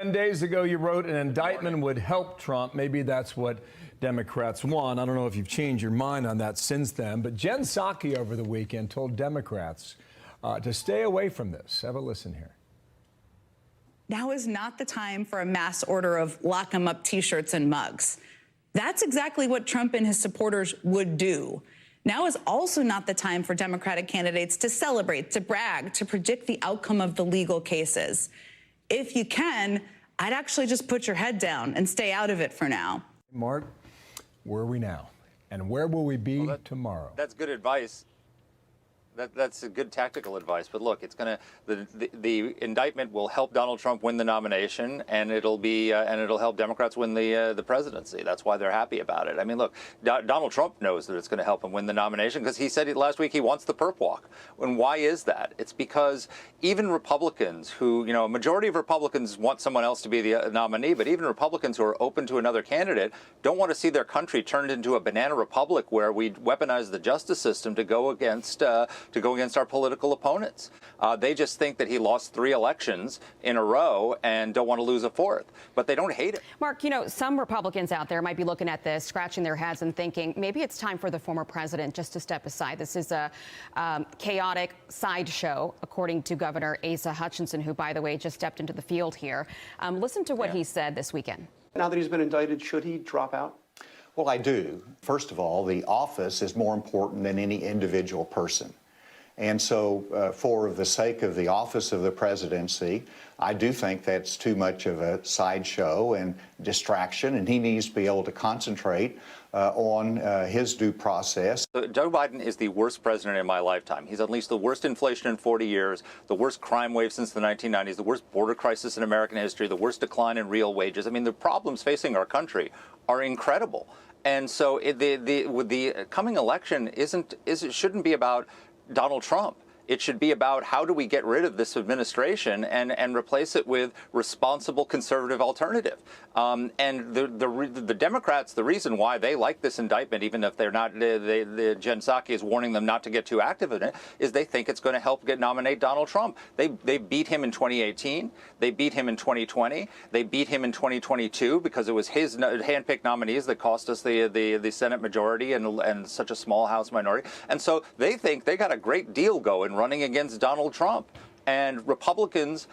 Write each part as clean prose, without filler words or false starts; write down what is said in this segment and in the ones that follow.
10 days ago, you wrote an indictment would help Trump. Maybe that's what Democrats want. I don't know if you've changed your mind on that since then. But Jen Psaki over the weekend told Democrats to stay away from this. Have a listen here. Now is not the time for a mass order of lock 'em up T-shirts and mugs. That's exactly what Trump and his supporters would do. Now is also not the time for Democratic candidates to celebrate, to brag, to predict the outcome of the legal cases. If you can, I'd actually just put your head down and stay out of it for now. Mark, where are we now? And where will we be tomorrow? That's good advice. That's a good tactical advice. But look, it's going to the indictment will help Donald Trump win the nomination, and it'll help Democrats win the presidency. That's why they're happy about it. I mean, look, Donald Trump knows that it's going to help him win the nomination because he said it last week he wants the perp walk. And why is that? It's because even Republicans who, a majority of Republicans want someone else to be the nominee, but even Republicans who are open to another candidate don't want to see their country turned into a banana republic where we weaponize the justice system to go against our political opponents. They just think that he lost 3 elections in a row and don't want to lose a 4th, but they don't hate it. Mark, some Republicans out there might be looking at this, scratching their heads and thinking maybe it's time for the former president just to step aside. This is a chaotic sideshow, according to Governor Asa Hutchinson, who, by the way, just stepped into the field here. Listen to what he said this weekend. Now that he's been indicted, should he drop out? Well, I do. First of all, the office is more important than any individual person. And so for the sake of the office of the presidency, I do think that's too much of a sideshow and distraction, and he needs to be able to concentrate on his due process. Joe Biden is the worst president in my lifetime. He's unleashed the worst inflation in 40 years, the worst crime wave since the 1990s, the worst border crisis in American history, the worst decline in real wages. I mean, the problems facing our country are incredible. And so the coming election shouldn't be about Donald Trump. It should be about how do we get rid of this administration and replace it with responsible conservative alternative. And the Democrats, the reason why they like this indictment, even if they're not, Jen Psaki is warning them not to get too active in it, is they think it's going to help nominate Donald Trump. They beat him in 2018. They beat him in 2020. They beat him in 2022 because it was his handpicked nominees that cost us the Senate majority and such a small House minority. And so they think they got a great deal going running against Donald Trump. And Republicans,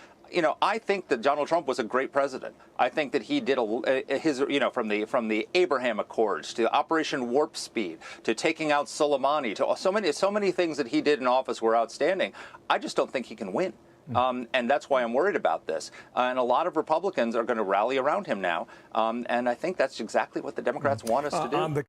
I think that Donald Trump was a great president. I think that he did from the Abraham Accords to Operation Warp Speed to taking out Soleimani to so many things that he did in office were outstanding. I just don't think he can win. And that's why I'm worried about this. And a lot of Republicans are going to rally around him now. And I think that's exactly what the Democrats want us to do.